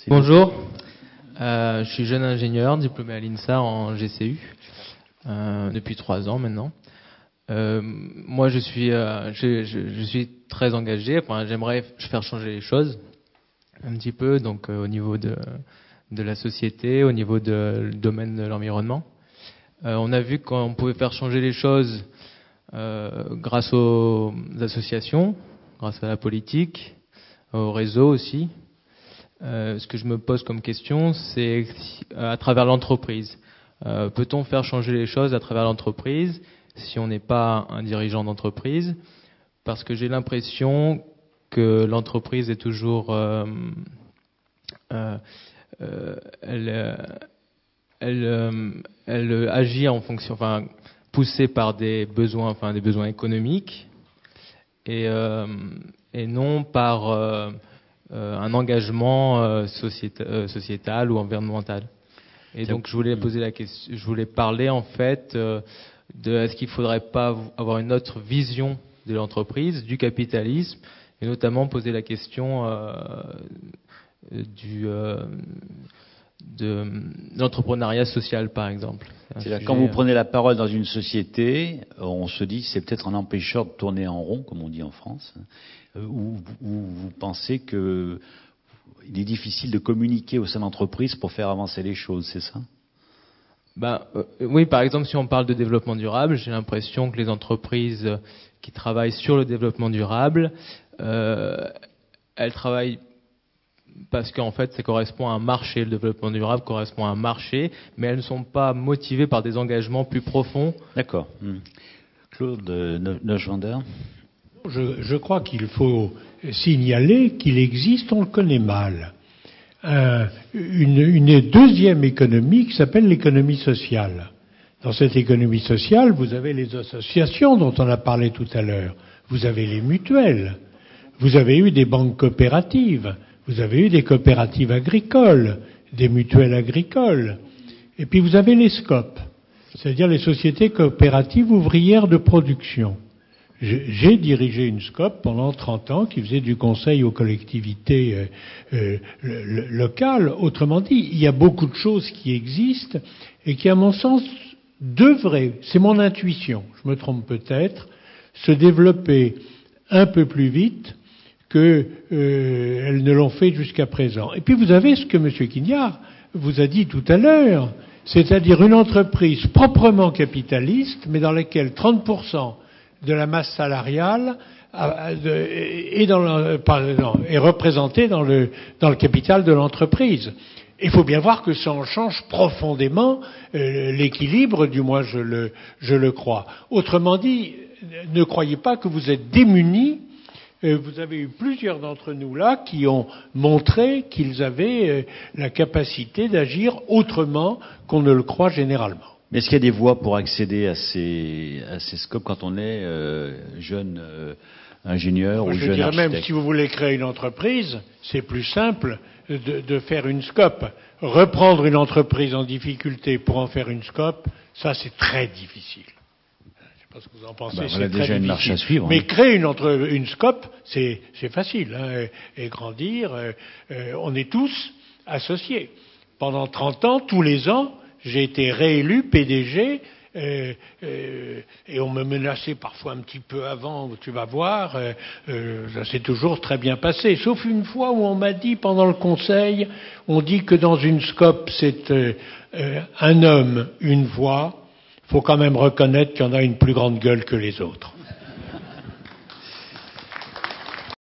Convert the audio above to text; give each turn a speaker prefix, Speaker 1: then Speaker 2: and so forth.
Speaker 1: Bonjour, je suis jeune ingénieur diplômé à l'INSA en GCU depuis 3 ans maintenant. Moi je suis très engagé, enfin, j'aimerais faire changer les choses un petit peu, donc au niveau de la société, au niveau du domaine de l'environnement. On a vu qu'on pouvait faire changer les choses grâce aux associations, grâce à la politique, au réseau aussi. Ce que je me pose comme question, c'est à travers l'entreprise. Peut-on faire changer les choses à travers l'entreprise si on n'est pas un dirigeant d'entreprise? Parce que j'ai l'impression que l'entreprise est toujours... elle agit en fonction, enfin, poussée par des besoins économiques et non par un engagement sociétal ou environnemental. Et donc je voulais poser la question, je voulais parler en fait de est-ce qu'il faudrait pas avoir une autre vision de l'entreprise, du capitalisme, et notamment poser la question de l'entrepreneuriat social, par exemple.
Speaker 2: C'est-à-dire, quand vous prenez la parole dans une société, on se dit c'est peut-être un empêcheur de tourner en rond, comme on dit en France, où vous pensez qu'il est difficile de communiquer au sein d'entreprise pour faire avancer les choses, c'est ça?
Speaker 1: Oui, par exemple, si on parle de développement durable, j'ai l'impression que les entreprises qui travaillent sur le développement durable, elles travaillent parce qu'en fait, ça correspond à un marché. Le développement durable correspond à un marché, mais elles ne sont pas motivées par des engagements plus profonds.
Speaker 2: D'accord. Claude Neuschwander.
Speaker 3: Je crois qu'il faut signaler qu'il existe, on le connaît mal, une deuxième économie qui s'appelle l'économie sociale. Dans cette économie sociale, vous avez les associations dont on a parlé tout à l'heure, vous avez les mutuelles, vous avez eu des banques coopératives, vous avez eu des coopératives agricoles, des mutuelles agricoles, et puis vous avez les SCOP, c'est-à-dire les sociétés coopératives ouvrières de production. J'ai dirigé une SCOP pendant 30 ans qui faisait du conseil aux collectivités locales. Autrement dit, il y a beaucoup de choses qui existent et qui, à mon sens, devraient, c'est mon intuition, je me trompe peut-être, se développer un peu plus vite que elles ne l'ont fait jusqu'à présent. Et puis vous avez ce que M. Quignard vous a dit tout à l'heure, c'est-à-dire une entreprise proprement capitaliste, mais dans laquelle 30% de la masse salariale est représentée dans le capital de l'entreprise. Il faut bien voir que ça en change profondément l'équilibre, du moins je le crois. Autrement dit, ne croyez pas que vous êtes démunis. Vous avez eu plusieurs d'entre nous là qui ont montré qu'ils avaient la capacité d'agir autrement qu'on ne le croit généralement.
Speaker 2: Mais est-ce qu'il y a des voies pour accéder à ces scopes quand on est jeune ingénieur ou jeune architecte?
Speaker 3: Même si vous voulez créer une entreprise, c'est plus simple de faire une scope. Reprendre une entreprise en difficulté pour en faire une scope, ça c'est très difficile. Je sais pas ce que vous en pensez, c'est
Speaker 2: déjà
Speaker 3: très
Speaker 2: une marche à suivre.
Speaker 3: Mais créer une scope, c'est facile, hein, et grandir. On est tous associés. Pendant 30 ans, tous les ans, j'ai été réélu PDG, et on me menaçait parfois un petit peu avant, tu vas voir, ça s'est toujours très bien passé. Sauf une fois où on m'a dit, pendant le conseil, on dit que dans une scope, c'est un homme, une voix. Faut quand même reconnaître qu'il y en a une plus grande gueule que les autres.